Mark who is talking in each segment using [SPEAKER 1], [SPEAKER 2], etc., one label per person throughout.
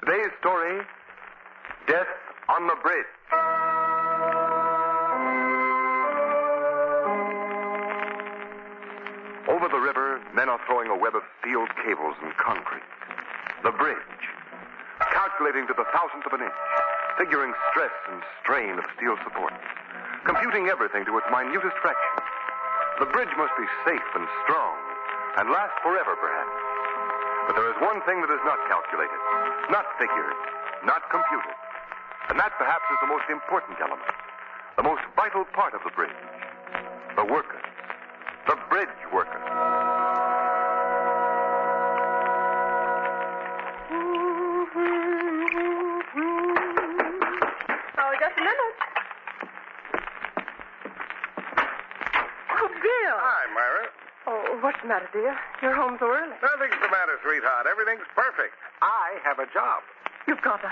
[SPEAKER 1] Today's story, Death on the Bridge. Over the river, men are throwing a web of steel cables and concrete. The bridge, calculating to the thousandth of an inch, figuring stress and strain of steel supports, computing everything to its minutest fraction. The bridge must be safe and strong and last forever, perhaps. But there is one thing that is not calculated, not figured, not computed. And that perhaps is the most important element, the most vital part of the bridge. The workers. The bridge workers.
[SPEAKER 2] Oh, just a minute. Oh, Bill.
[SPEAKER 3] Hi, Myra.
[SPEAKER 2] Oh, what's the matter, dear? You're home so early.
[SPEAKER 3] Nothing's the matter, sweetheart. Everything's perfect. I have a job.
[SPEAKER 2] You've got a...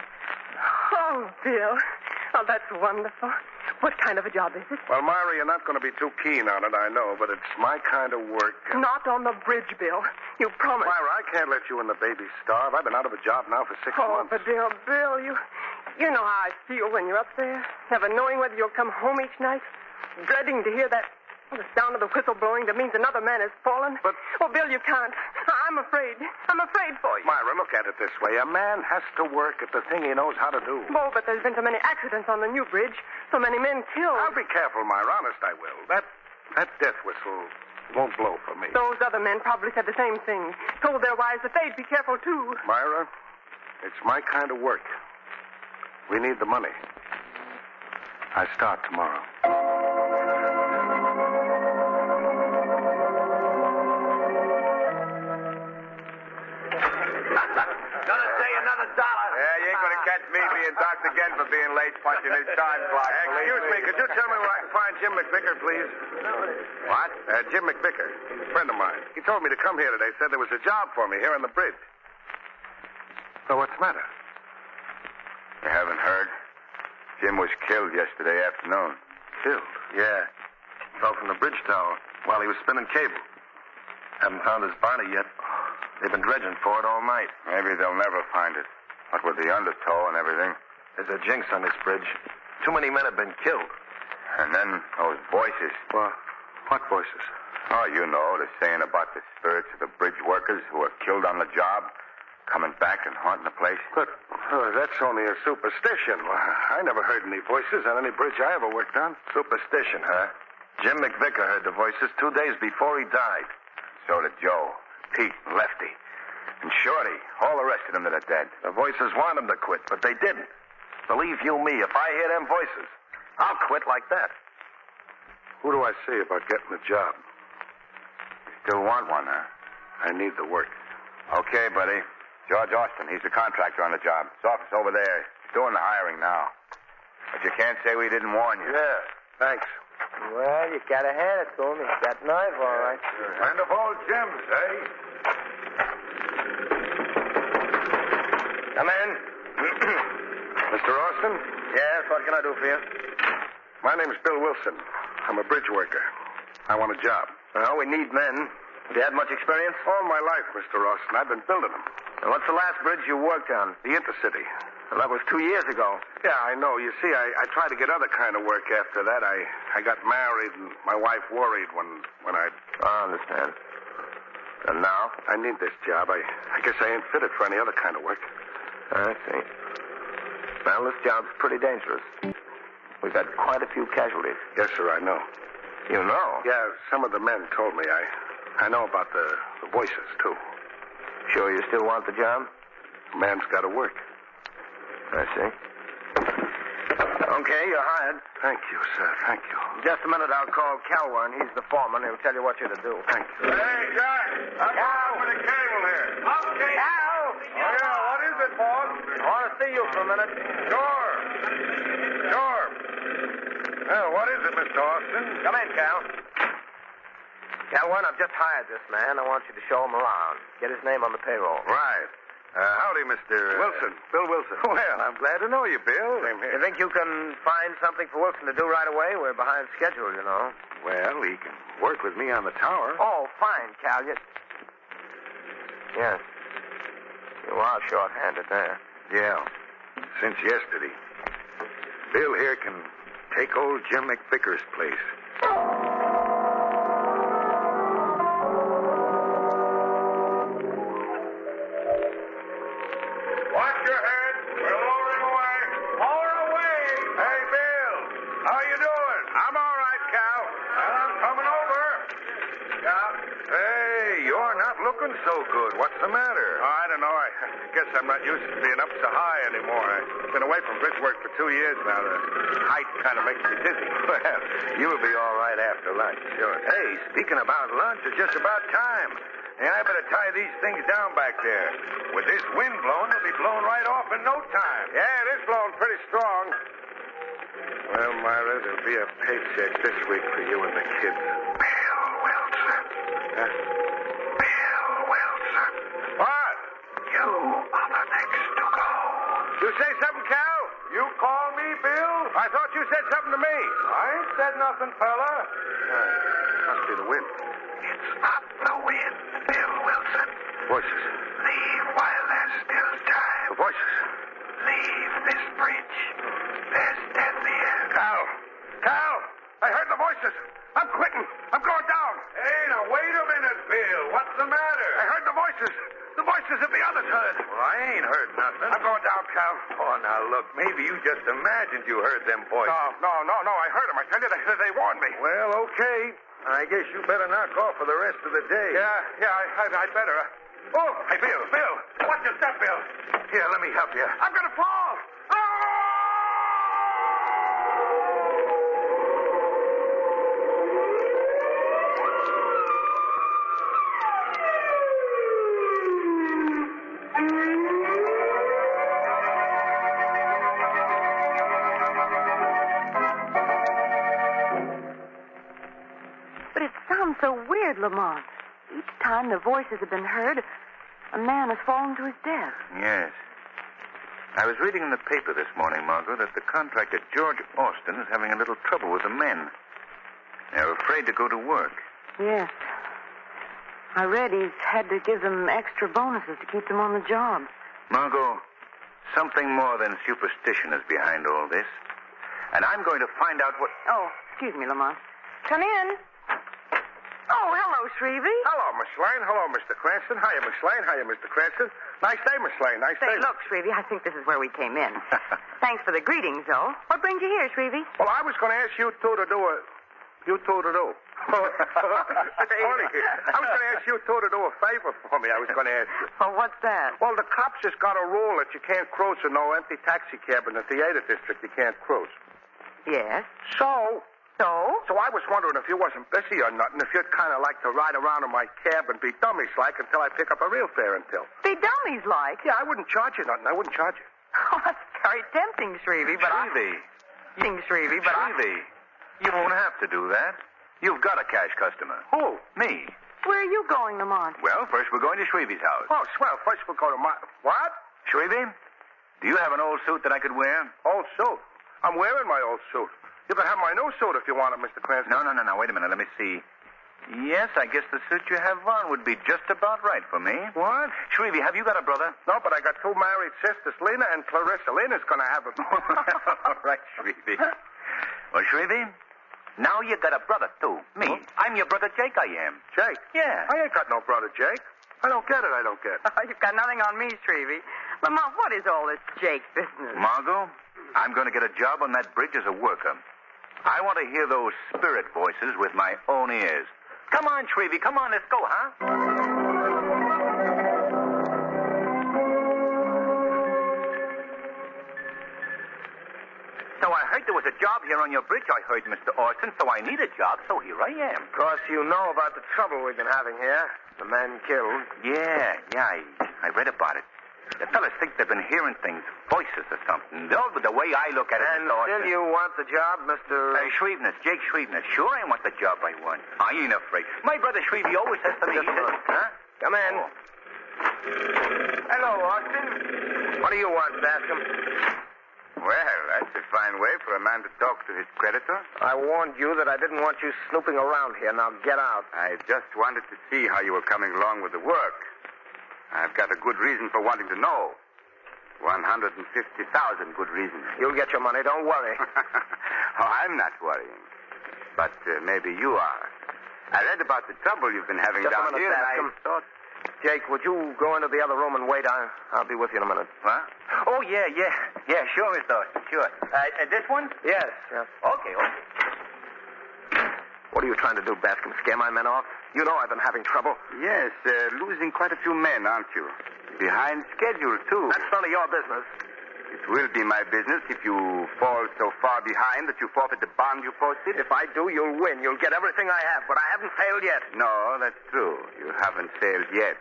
[SPEAKER 2] Oh, Bill. Oh, that's wonderful. What kind of a job is it?
[SPEAKER 3] Well, Myra, you're not going to be too keen on it, I know, but it's my kind of work.
[SPEAKER 2] Not on the bridge, Bill. You promised.
[SPEAKER 3] Myra, I can't let you and the baby starve. I've been out of a job now for 6 months.
[SPEAKER 2] But dear Bill, you know how I feel when you're up there, never knowing whether you'll come home each night, dreading to hear that the sound of the whistle blowing that means another man has fallen.
[SPEAKER 3] But...
[SPEAKER 2] Oh, Bill, you can't. I'm afraid. I'm afraid for you.
[SPEAKER 3] Myra, look at it this way. A man has to work at the thing he knows how to do.
[SPEAKER 2] Oh, but there's been so many accidents on the new bridge. So many men killed.
[SPEAKER 3] I'll be careful, Myra. Honest, I will. That death whistle won't blow for me.
[SPEAKER 2] Those other men probably said the same thing. Told their wives that they'd be careful, too.
[SPEAKER 3] Myra, it's my kind of work. We need the money. I start tomorrow. Me being docked again for being late punching his time clock. Excuse me, could you tell me where I can find Jim McVicker, please? What? Jim McVicker, a friend of mine. He told me to come here today, said there was a job for me here on the bridge. So what's the matter?
[SPEAKER 4] You haven't heard? Jim was killed yesterday afternoon.
[SPEAKER 3] Killed?
[SPEAKER 4] Yeah. Fell from the bridge tower while he was spinning cable. Haven't found his body yet. They've been dredging for it all night.
[SPEAKER 3] Maybe they'll never find it. What with the undertow and everything.
[SPEAKER 4] There's a jinx on this bridge. Too many men have been killed.
[SPEAKER 3] And then those voices. Well, what voices? Oh, you know, the saying about the spirits of the bridge workers who were killed on the job, coming back and haunting the place. But that's only a superstition. I never heard any voices on any bridge I ever worked on.
[SPEAKER 4] Superstition, huh? Jim McVicker heard the voices 2 days before he died.
[SPEAKER 3] So did Joe, Pete, and Lefty. And Shorty, all the rest of them that are dead.
[SPEAKER 4] The voices want him to quit, but they didn't. Believe you me, if I hear them voices, I'll quit like that.
[SPEAKER 3] Who do I see about getting the job? You still want one, huh? I need the work. Okay, buddy. George Austin, he's the contractor on the job. His office over there. He's doing the hiring now. But you can't say we didn't warn you.
[SPEAKER 4] Yeah, thanks.
[SPEAKER 5] Well, you gotta hand it to him. He's got nerve, all right.
[SPEAKER 3] Friend of old Jim's, eh?
[SPEAKER 4] Come in.
[SPEAKER 3] Mr. Austin?
[SPEAKER 4] Yes, what can I do for you?
[SPEAKER 3] My name's Bill Wilson. I'm a bridge worker. I want a job.
[SPEAKER 4] Well, we need men. Have you had much experience?
[SPEAKER 3] All my life, Mr. Austin. I've been building them.
[SPEAKER 4] And what's the last bridge you worked on?
[SPEAKER 3] The Intercity.
[SPEAKER 4] Well, that was 2 years ago.
[SPEAKER 3] Yeah, I know. You see, I tried to get other kind of work after that. I got married, and my wife worried when I
[SPEAKER 4] understand. And now?
[SPEAKER 3] I need this job. I guess I ain't fitted for any other kind of work.
[SPEAKER 4] I see. Well, this job's pretty dangerous. We've had quite a few casualties.
[SPEAKER 3] Yes, sir, I know.
[SPEAKER 4] You know?
[SPEAKER 3] Yeah, some of the men told me. I know about the voices, too.
[SPEAKER 4] Sure you still want the job?
[SPEAKER 3] A man's got to work.
[SPEAKER 4] I see. Okay, you're hired.
[SPEAKER 3] Thank you, sir. Thank you.
[SPEAKER 4] Just a minute, I'll call Calwern. He's the foreman. He'll tell you what you're to do.
[SPEAKER 3] Thank you. Hey, Jack. I'm going with a cable here.
[SPEAKER 5] Okay. Cal!
[SPEAKER 3] Oh, yeah. What is it, boss?
[SPEAKER 4] I want to see you for a minute.
[SPEAKER 3] Sure. Well, what is it, Mr. Austin?
[SPEAKER 4] Come in, Cal. Calwern, I've just hired this man. I want you to show him around. Get his name on the payroll.
[SPEAKER 3] Right. Howdy, Mr. Wilson. Bill Wilson. Well, I'm glad to know you, Bill. Same here.
[SPEAKER 4] You think you can find something for Wilson to do right away? We're behind schedule, you know.
[SPEAKER 3] Well, he can work with me on the tower.
[SPEAKER 4] Oh, fine, Cal. Yes. You are short-handed there.
[SPEAKER 3] Yeah, since yesterday. Bill here can take old Jim McVicker's place. Watch your head. We're lowering away. Lower away. Hey, Bill. How you doing? I'm all right, Cal. I'm coming over. Yeah. Hey, you're not looking so good. What's the matter? Oh, I don't know. I guess I'm not used to being up so high anymore. I've been away from bridge work for 2 years now. The height kind of makes me dizzy. Well, you'll be all right after lunch, sure. Hey, speaking about lunch, it's just about time. And I better tie these things down back there. With this wind blowing, they'll be blown right off in no time. Yeah, it is blowing pretty strong. Well, Myra, there'll be a paycheck this week for you and the kids. Bill Wilson. Huh? Bill Wilson. What? You are the next to go. You say something, Cal? You call me Bill? I thought you said something to me. I ain't said nothing, fella. Must be the wind. It's not the wind, Bill Wilson. Voices. Leave while there's still time. The voices. Leave this bridge. There's death here. Cal! I heard the voices. I'm quitting. I'm going down. Hey, now wait a minute, Bill. What's the matter? I heard the voices. The voices of the others heard. Well, I ain't heard nothing. I'm going down, Cal. Oh, now look, maybe you just imagined you heard them voices. No. I heard them. I tell you, they warned me. Well, okay. I guess you better knock off for the rest of the day. Yeah, I'd better. Oh, hey, Bill. Watch your step, Bill. Here, let me help you. I'm going to fall.
[SPEAKER 6] But it sounds so weird, Lamont. Each time the voices have been heard, a man has fallen to his death.
[SPEAKER 7] Yes. I was reading in the paper this morning, Margot, that the contractor George Austin is having a little trouble with the men. They're afraid to go to work.
[SPEAKER 6] Yes. I read he's had to give them extra bonuses to keep them on the job.
[SPEAKER 7] Margot, something more than superstition is behind all this. And I'm going to find out what...
[SPEAKER 6] Oh, excuse me, Lamont. Come in. Oh, hello, Shrevey.
[SPEAKER 3] Hello, Miss Lane. Hello, Mr. Cranston. Hiya, Miss Lane. Hiya, Mr. Cranston. Nice day, Miss Lane. Nice day.
[SPEAKER 6] Say, look, Shrevey, I think this is where we came in. Thanks for the greetings, though. What brings you here, Shrevey?
[SPEAKER 3] Well, I was going to ask you two to do a... You two to do. Funny. I was going to ask you two to do a favor for me. I was going to ask you.
[SPEAKER 6] Oh, what's that?
[SPEAKER 3] Well, the cops just got a rule that you can't cruise in no empty taxi cab in the theater district. You can't cruise.
[SPEAKER 6] Yes.
[SPEAKER 3] So
[SPEAKER 6] So?
[SPEAKER 3] I was wondering if you wasn't busy or nothing, if you'd kind of like to ride around in my cab and be dummies-like until I pick up a real fare until.
[SPEAKER 6] Be dummies-like?
[SPEAKER 3] Yeah, I wouldn't charge you nothing. I wouldn't charge you.
[SPEAKER 6] Oh, that's very tempting, Shrevey, but
[SPEAKER 7] Shrevey, you won't have to do that. You've got a cash customer.
[SPEAKER 3] Who?
[SPEAKER 7] Me.
[SPEAKER 6] Where are you going, Lamont?
[SPEAKER 7] Well, first we're going to Shrevey's house.
[SPEAKER 3] Oh, swell. First we'll go to my... What?
[SPEAKER 7] Shrevey, do you have an old suit that I could wear?
[SPEAKER 3] Old suit? I'm wearing my old suit. You can have my new suit if you want it, Mr. Cranston.
[SPEAKER 7] No. Wait a minute. Let me see. Yes, I guess the suit you have on would be just about right for me.
[SPEAKER 3] What?
[SPEAKER 7] Shrevey, have you got a brother?
[SPEAKER 3] No, but I got two married sisters, Lena and Clarissa. Lena's going to have a...
[SPEAKER 7] All right, Shrevey. Well, Shrevey, now you got a brother, too. Me. Huh? I'm your brother Jake, I am.
[SPEAKER 3] Jake?
[SPEAKER 7] Yeah.
[SPEAKER 3] I ain't got no brother Jake. I don't get it.
[SPEAKER 6] You've got nothing on me, Shrevey. Lamont, what is all this Jake business?
[SPEAKER 7] Margot, I'm going to get a job on that bridge as a worker. I want to hear those spirit voices with my own ears. Come on, Shrevey. Come on, let's go, huh? So I heard there was a job here on your bridge. I heard, Mr. Austin, so I need a job, so here I am.
[SPEAKER 5] Of course, you know about the trouble we've been having here. The man killed.
[SPEAKER 7] Yeah, I read about it. The fellas think they've been hearing things, voices or something. The way I look at it,
[SPEAKER 5] And still you want the job, Mr...
[SPEAKER 7] Shreveness, Jake Shreveness. Sure, I want the job I want. I ain't afraid. My brother Shrevey always says to me, he says, huh?
[SPEAKER 5] Come in.
[SPEAKER 7] Oh.
[SPEAKER 5] Hello, Austin. What do you want, Bascom?
[SPEAKER 3] Well, that's a fine way for a man to talk to his creditor.
[SPEAKER 5] I warned you that I didn't want you snooping around here. Now get out.
[SPEAKER 3] I just wanted to see how you were coming along with the work. I've got a good reason for wanting to know. 150,000 good reasons.
[SPEAKER 5] You'll get your money, don't worry.
[SPEAKER 3] Oh, I'm not worrying. But maybe you are. I read about the trouble you've been having
[SPEAKER 5] Just
[SPEAKER 3] down
[SPEAKER 5] a minute,
[SPEAKER 3] here, and
[SPEAKER 5] Bascom.
[SPEAKER 3] I thought...
[SPEAKER 5] Jake, would you go into the other room and wait? I'll be with you in a minute.
[SPEAKER 7] What? Oh, yeah. Sure, Mr. Austin, sure. This one?
[SPEAKER 5] Yes.
[SPEAKER 7] Okay.
[SPEAKER 5] What are you trying to do, Bascom? Scare my men off? You know I've been having trouble.
[SPEAKER 3] Yes, losing quite a few men, aren't you? Behind schedule, too.
[SPEAKER 5] That's none of your business.
[SPEAKER 3] It will be my business if you fall so far behind that you forfeit the bond you posted.
[SPEAKER 5] If I do, you'll win. You'll get everything I have, but I haven't failed yet.
[SPEAKER 3] No, that's true. You haven't failed yet.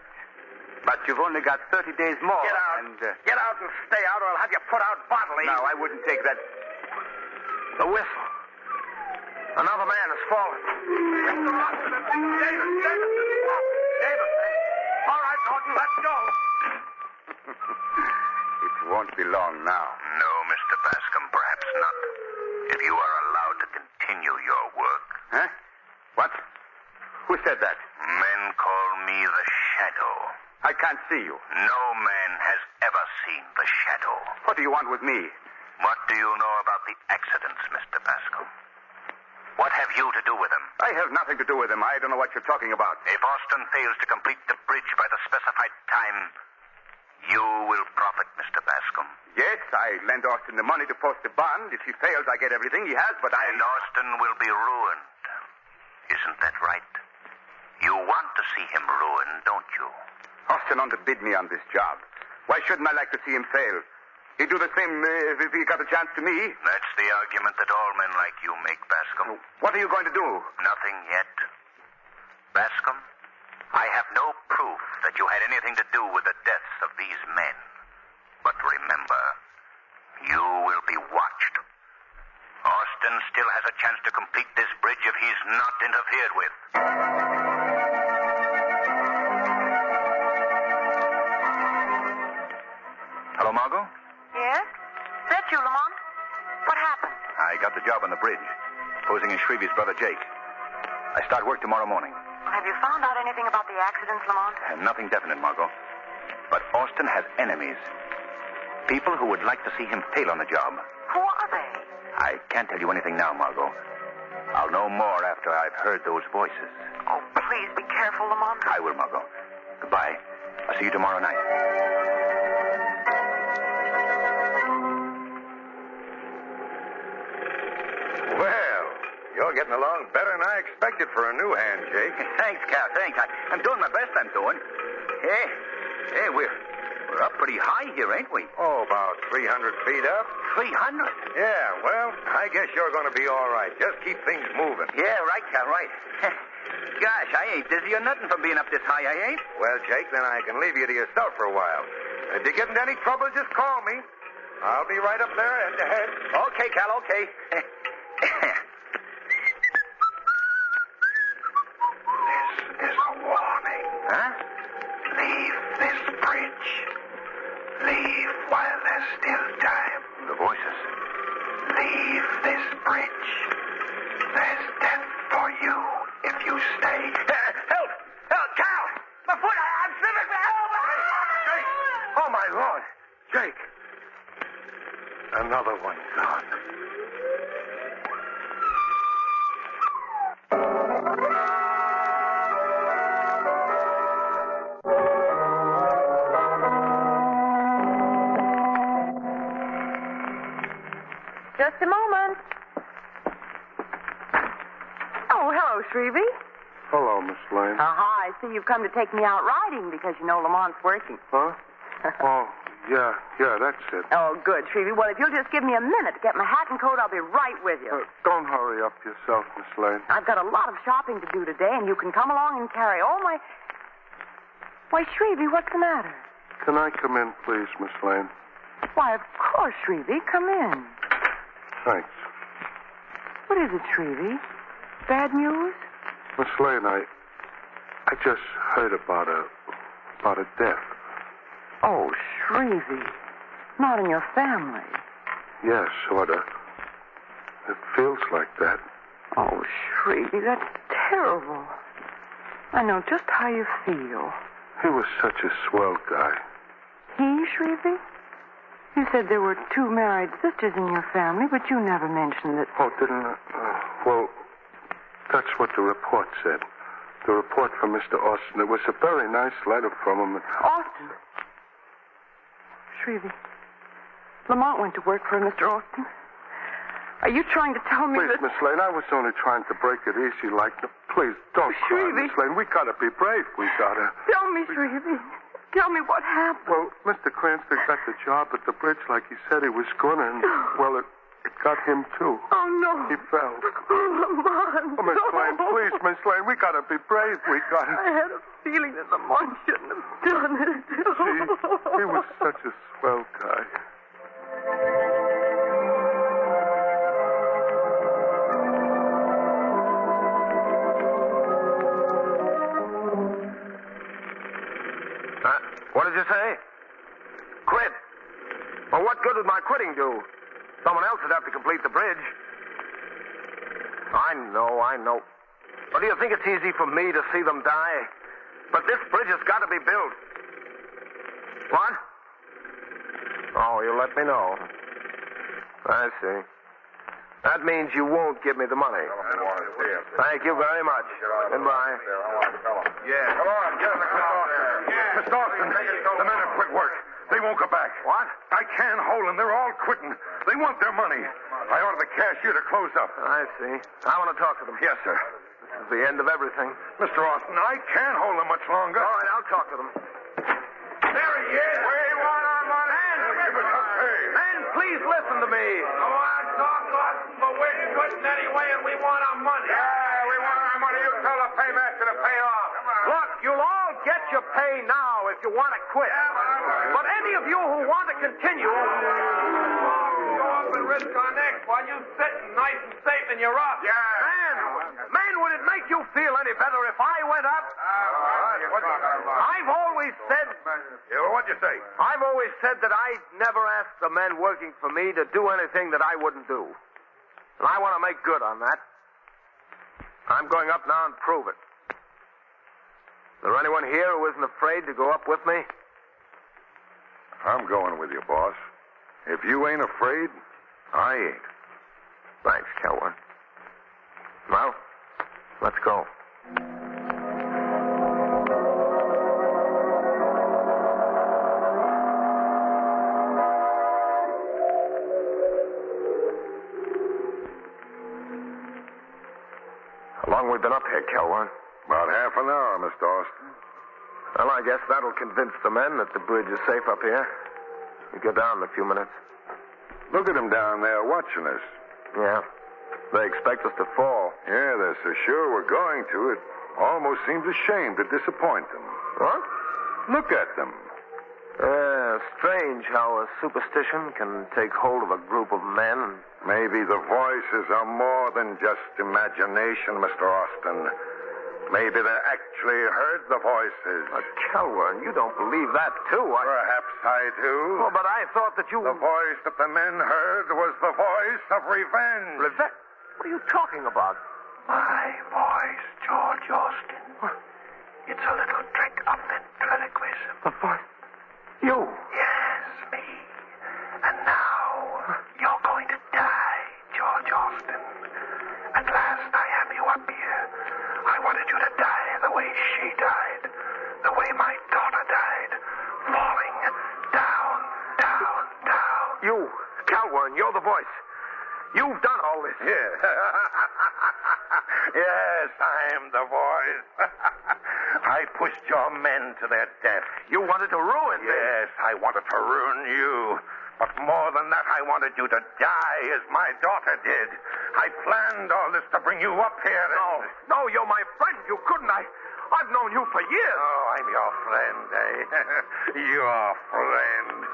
[SPEAKER 3] But you've only got 30 days more.
[SPEAKER 5] Get out.
[SPEAKER 3] And,
[SPEAKER 5] Get out and stay out, or I'll have you put out bodily.
[SPEAKER 3] No, I wouldn't take that.
[SPEAKER 5] The whistle. Another man has fallen. David. All right, Norton, let's go.
[SPEAKER 3] It won't be long now.
[SPEAKER 7] No, Mr. Bascom, perhaps not. If you are allowed to continue your work.
[SPEAKER 3] Huh? What? Who said that?
[SPEAKER 7] Men call me the Shadow.
[SPEAKER 3] I can't see you.
[SPEAKER 7] No man has ever seen the Shadow.
[SPEAKER 3] What do you want with me?
[SPEAKER 7] What do you know about the accidents, Mr. Bascom? What have you to do with them?
[SPEAKER 3] I have nothing to do with them. I don't know what you're talking about.
[SPEAKER 7] If Austin fails to complete the bridge by the specified time, you will profit, Mr. Bascom.
[SPEAKER 3] Yes, I lend Austin the money to post the bond. If he fails, I get everything he has, but
[SPEAKER 7] And Austin will be ruined. Isn't that right? You want to see him ruined, don't you?
[SPEAKER 3] Austin underbid me on this job. Why shouldn't I like to see him fail? He'd do the same if he got a chance to me.
[SPEAKER 7] That's the argument that all men like you make, Bascom.
[SPEAKER 3] What are you going to do?
[SPEAKER 7] Nothing yet. Bascom, I have no proof that you had anything to do with the deaths of these men. But remember, you will be watched. Austin still has a chance to complete this bridge if he's not interfered with. Hello, Margot?
[SPEAKER 6] Yes? Is that you, Lamont? What happened?
[SPEAKER 7] I got the job on the bridge, posing as Shreve's brother Jake. I start work tomorrow morning.
[SPEAKER 6] Have you found out anything about the accidents, Lamont?
[SPEAKER 7] Nothing definite, Margot. But Austin has enemies. People who would like to see him fail on the job.
[SPEAKER 6] Who are they?
[SPEAKER 7] I can't tell you anything now, Margot. I'll know more after I've heard those voices.
[SPEAKER 6] Oh, please be careful, Lamont.
[SPEAKER 7] I will, Margot. Goodbye. I'll see you tomorrow night.
[SPEAKER 4] Well, you're getting along better than I expected for a new hand, Jake.
[SPEAKER 7] Thanks, Cal. Thanks. I'm doing my best, I'm doing. Hey, we're up pretty high here, ain't we?
[SPEAKER 4] Oh, about 300 feet up.
[SPEAKER 7] 300?
[SPEAKER 4] Yeah, well, I guess you're going to be all right. Just keep things moving.
[SPEAKER 7] Yeah, right, Cal, right. Gosh, I ain't dizzy or nothing from being up this high, I ain't.
[SPEAKER 4] Well, Jake, then I can leave you to yourself for a while. If you get into any trouble, just call me. I'll be right up there head to head.
[SPEAKER 7] Okay, Cal, okay.
[SPEAKER 4] This is a warning.
[SPEAKER 7] Huh?
[SPEAKER 4] Leave this bridge. Leave while there's still time.
[SPEAKER 7] The voices.
[SPEAKER 4] Leave this bridge. There's death for you if you stay.
[SPEAKER 7] Help! Help, Cal! My foot! I'm slipping! Help!
[SPEAKER 4] Jake! Oh, my Lord! Jake! Another one gone.
[SPEAKER 6] Just a moment. Oh, hello, Shrevey.
[SPEAKER 8] Hello, Miss Lane.
[SPEAKER 6] I see you've come to take me out riding because you know Lamont's working.
[SPEAKER 8] Huh? Oh, yeah, that's it.
[SPEAKER 6] Oh, good, Shrevey. Well, if you'll just give me a minute to get my hat and coat, I'll be right with you.
[SPEAKER 8] Don't hurry up yourself, Miss Lane.
[SPEAKER 6] I've got a lot of shopping to do today, and you can come along and carry all my... Why, Shrevey, what's the matter?
[SPEAKER 8] Can I come in, please, Miss Lane?
[SPEAKER 6] Why, of course, Shrevey. Come in.
[SPEAKER 8] Thanks.
[SPEAKER 6] What is it, Shrevey? Bad news?
[SPEAKER 8] Miss Lane, I just heard about a death.
[SPEAKER 6] Oh, Shrevey. Not in your family.
[SPEAKER 8] Yeah, sort of. It feels like that.
[SPEAKER 6] Oh, Shrevey, that's terrible. I know just how you feel.
[SPEAKER 8] He was such a swell guy.
[SPEAKER 6] He, Shrevey? You said there were 2 married sisters in your family, but you never mentioned that.
[SPEAKER 8] Oh, didn't I? Well, that's what the report said. The report from Mr. Austin. It was a very nice letter from him.
[SPEAKER 6] Austin? Shrevey. Lamont went to work for Mr. Austin. Are you trying to tell me
[SPEAKER 8] Please,
[SPEAKER 6] that...
[SPEAKER 8] Miss Lane, I was only trying to break it easy like... Please, don't cry,
[SPEAKER 6] Shrevey.
[SPEAKER 8] Miss Lane. We gotta be brave. We gotta...
[SPEAKER 6] Tell me, Shrevey. Tell me what happened.
[SPEAKER 8] Well, Mr. Cranston got the job at the bridge like he said he was going to, and, well, it got him, too.
[SPEAKER 6] Oh, no.
[SPEAKER 8] He fell.
[SPEAKER 6] Lamont.
[SPEAKER 8] Oh, Miss Lane, please, Miss Lane, we gotta be brave. We gotta...
[SPEAKER 6] I had a feeling that Lamont shouldn't have done it.
[SPEAKER 8] He was such a swell guy.
[SPEAKER 5] What did you say? Quit. Well, what good would my quitting do? Someone else would have to complete the bridge. I know. But do you think it's easy for me to see them die? But this bridge has got to be built. What? Oh, you'll let me know. I see. That means you won't give me the money. Thank you very much. Goodbye.
[SPEAKER 3] Yeah. Come on, get in the car there. Yeah.
[SPEAKER 1] Mr. Austin, the men have quit work. They won't go back.
[SPEAKER 5] What?
[SPEAKER 1] I can't hold them. They're all quitting. They want their money. I ordered the cashier to close up.
[SPEAKER 5] I see. I want to talk to them.
[SPEAKER 1] Yes, sir.
[SPEAKER 5] This is the end of everything.
[SPEAKER 1] Mr. Austin, I can't hold them much longer.
[SPEAKER 5] All right, I'll talk to them.
[SPEAKER 3] There he is. We want our money.
[SPEAKER 1] Give us our pay.
[SPEAKER 5] Men, please listen to me.
[SPEAKER 3] Go on, talk, Austin, but we're quitting anyway, and we want our money. Yeah, we want our money. You tell the paymaster to pay off.
[SPEAKER 5] Look, you'll all get your pay now if you want to quit. But any of you who want to continue...
[SPEAKER 3] Go up and risk our necks while you sitting nice and safe in your up. Yeah.
[SPEAKER 5] Man, would it make you feel any better if I went up? I've always said...
[SPEAKER 3] What'd you say?
[SPEAKER 5] I've always said that I'd never ask the men working for me to do anything that I wouldn't do. And I want to make good on that. I'm going up now and prove it. Is there anyone here who isn't afraid to go up with me?
[SPEAKER 1] I'm going with you, boss. If you ain't afraid, I ain't.
[SPEAKER 5] Thanks, Kelwin. Well, let's go. How long we been up here, Kelwin?
[SPEAKER 1] About half an hour, Mr. Austin.
[SPEAKER 5] Well, I guess that'll convince the men that the bridge is safe up here. We go down in a few minutes.
[SPEAKER 1] Look at them down there watching us.
[SPEAKER 5] Yeah. They expect us to fall.
[SPEAKER 1] Yeah, they're so sure we're going to. It almost seems a shame to disappoint them.
[SPEAKER 5] What?
[SPEAKER 1] Look at them.
[SPEAKER 5] Strange how a superstition can take hold of a group of men.
[SPEAKER 1] Maybe the voices are more than just imagination, Mr. Austin. Maybe they actually heard the voices.
[SPEAKER 5] Kelwin, you don't believe that, too.
[SPEAKER 1] Perhaps I do.
[SPEAKER 5] Well, but I thought that you...
[SPEAKER 1] The voice that the men heard was the voice of revenge.
[SPEAKER 5] Revenge? What are you talking about?
[SPEAKER 7] My voice, George Austin.
[SPEAKER 5] What?
[SPEAKER 7] It's a little trick of ventriloquism.
[SPEAKER 5] The voice? You?
[SPEAKER 7] Yes, me. And now, you're going to die, George Austin. At last I have you up here. I wanted you to die the way she died. The way my daughter died. Falling down, down, down.
[SPEAKER 5] You, Kelwin, you're the voice. You've done all this.
[SPEAKER 1] Yeah. Yes, I'm the voice. I pushed your men to their death.
[SPEAKER 5] You wanted to ruin me.
[SPEAKER 1] Yes, I wanted to ruin you. But more than that, I wanted you to die as my daughter did. I planned all this to bring you up here.
[SPEAKER 5] No, you're my friend. You couldn't. I've known you for years.
[SPEAKER 1] Oh, I'm your friend, eh? Your friend.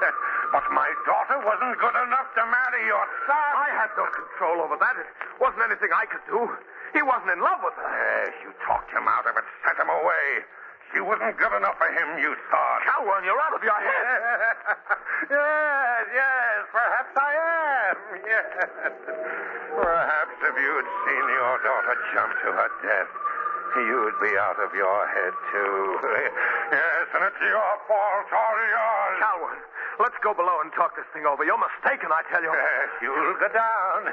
[SPEAKER 1] But my daughter wasn't good enough to marry your son.
[SPEAKER 5] I had no control over that. It wasn't anything I could do. He wasn't in love with her.
[SPEAKER 1] Yes, you talked him out of it, sent him away. She wasn't good enough for him, you thought.
[SPEAKER 5] Kelwin, you're out of your head.
[SPEAKER 1] Yes, perhaps I am. Yes. Perhaps if you'd seen your daughter jump to her death,
[SPEAKER 3] You'd be out of your head, too. Yes, and it's your fault, all yours.
[SPEAKER 5] Calvin, let's go below and talk this thing over. You're mistaken, I tell you.
[SPEAKER 3] Yes, you'll go down.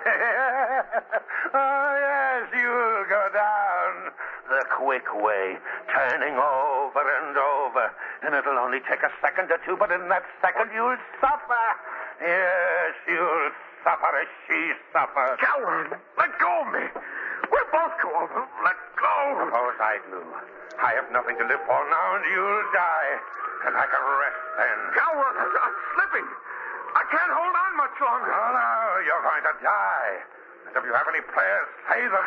[SPEAKER 3] Oh, yes, you'll go down. The quick way, turning over and over. And it'll only take a second or two, but in that second you'll suffer. Yes, you'll suffer as she suffered.
[SPEAKER 5] Calvin, let go of me. We'll both go over. Let go.
[SPEAKER 3] Suppose I do. I have nothing to live for now, and you'll die. And I can rest then.
[SPEAKER 5] Calvin, I'm slipping. I can't hold on much longer.
[SPEAKER 3] Oh, no, you're going to die. And if you have any prayers, say them.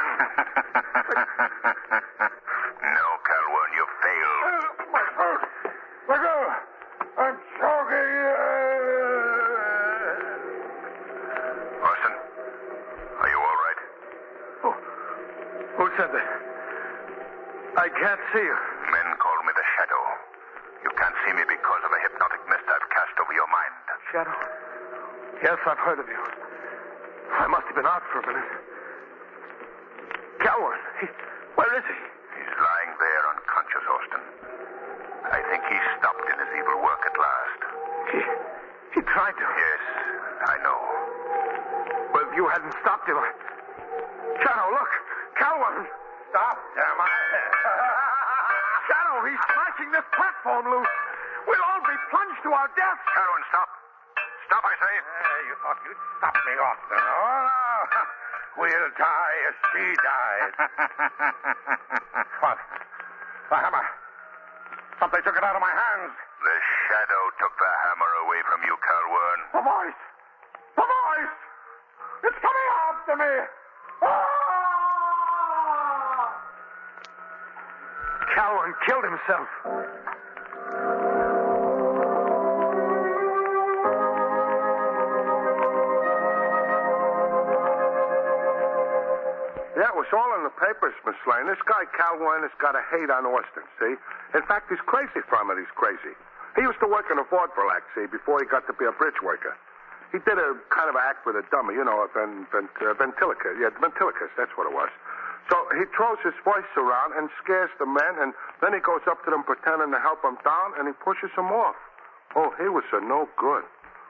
[SPEAKER 7] No, Calhoun, you failed.
[SPEAKER 3] My throat. Let go. I'm choking.
[SPEAKER 7] Austin, are you all right?
[SPEAKER 5] Who said that? I can't see you.
[SPEAKER 7] Men call me the Shadow. You can't see me because of a hypnotic mist I've cast over your mind.
[SPEAKER 5] Shadow? Yes, I've heard of you. I must have been out for a minute. Calvin, where is he?
[SPEAKER 7] He's lying there unconscious, Austin. I think he stopped in his evil work at last.
[SPEAKER 5] He tried to.
[SPEAKER 7] Yes, I know.
[SPEAKER 5] Well, if you hadn't stopped him, Shadow, look! Calvin!
[SPEAKER 3] Stop, damn it.
[SPEAKER 5] Shadow, he's smashing this platform loose. We'll all be plunged to our death.
[SPEAKER 7] Calhoun, stop. Stop, I say.
[SPEAKER 3] You thought you'd stop me, Austin. Oh, no. We'll die as she died. What? The hammer. Something took it out of my hands.
[SPEAKER 7] The Shadow took the hammer away from you, Calhoun.
[SPEAKER 3] The voice! The voice! It's coming after me!
[SPEAKER 5] Calvin killed himself.
[SPEAKER 8] Yeah, it was all in the papers, Miss Lane. This guy, Calhoun, has got a hate on Austin, see? In fact, he's crazy from it. He's crazy. He used to work in a vaudeville act, see, before he got to be a bridge worker. He did a kind of act with a dummy, you know, a ventriloquist. Yeah, ventriloquist, that's what it was. So he throws his voice around and scares the men, and then he goes up to them pretending to help them down, and he pushes them off. Oh, he was no good.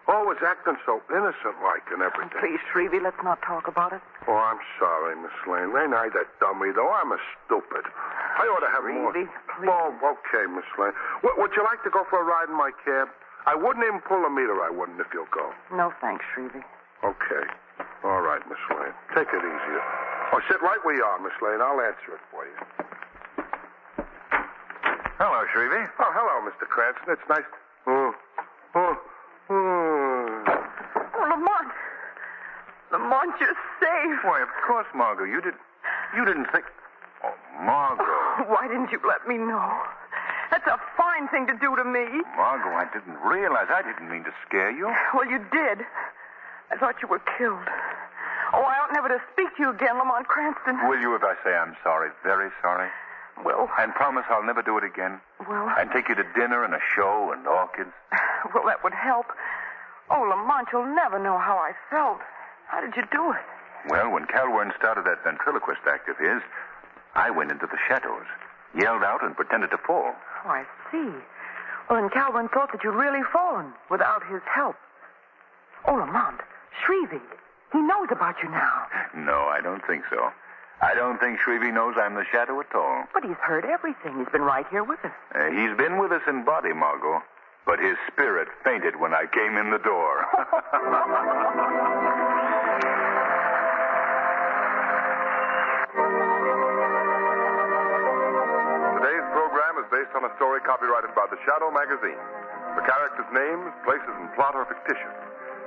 [SPEAKER 8] Always acting so innocent-like and everything.
[SPEAKER 6] Please, Shrevey, let's not talk about it.
[SPEAKER 8] Oh, I'm sorry, Miss Lane. Ain't I that dummy, though? I'm a stupid. I ought to have more.
[SPEAKER 6] Shrevey, please.
[SPEAKER 8] Oh, okay, Miss Lane. Would you like to go for a ride in my cab? I wouldn't even pull a meter, I wouldn't, if you'll go.
[SPEAKER 6] No, thanks, Shrevey.
[SPEAKER 8] Okay. All right, Miss Lane. Take it easy. Oh, sit right where you are, Miss Lane. I'll answer it for you.
[SPEAKER 3] Hello, Shrevey.
[SPEAKER 8] Oh, hello, Mr. Cranston. It's nice.
[SPEAKER 6] Oh, Lamont. Lamont, you're safe.
[SPEAKER 3] Why, of course, Margot. You didn't think... Oh, Margot.
[SPEAKER 6] Why didn't you let me know? That's a fine thing to do to me.
[SPEAKER 3] Margot, I didn't realize. I didn't mean to scare you.
[SPEAKER 6] Well, you did. I thought you were killed. Oh, I ought never to speak to you again, Lamont Cranston.
[SPEAKER 3] Will you if I say I'm sorry? Very sorry?
[SPEAKER 6] Well...
[SPEAKER 3] And promise I'll never do it again?
[SPEAKER 6] Well...
[SPEAKER 3] And take you to dinner and a show and orchids?
[SPEAKER 6] Well, that would help. Oh, Lamont, you'll never know how I felt. How did you do it?
[SPEAKER 3] Well, when Calhoun started that ventriloquist act of his, I went into the shadows, yelled out, and pretended to fall.
[SPEAKER 6] Oh, I see. Well, then Calvin thought that you'd really fallen without his help. Oh, Lamont, Shrevey, he knows about you now.
[SPEAKER 3] No, I don't think so. I don't think Shrevey knows I'm the Shadow at all.
[SPEAKER 6] But he's heard everything. He's been right here with us.
[SPEAKER 3] He's been with us in body, Margot, but his spirit fainted when I came in the door.
[SPEAKER 1] Today's program is based on a story copyrighted by The Shadow magazine. The characters' names, places, and plot are fictitious.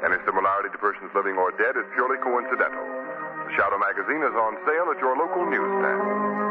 [SPEAKER 1] Any similarity to persons living or dead is purely coincidental. The Shadow magazine is on sale at your local newsstand.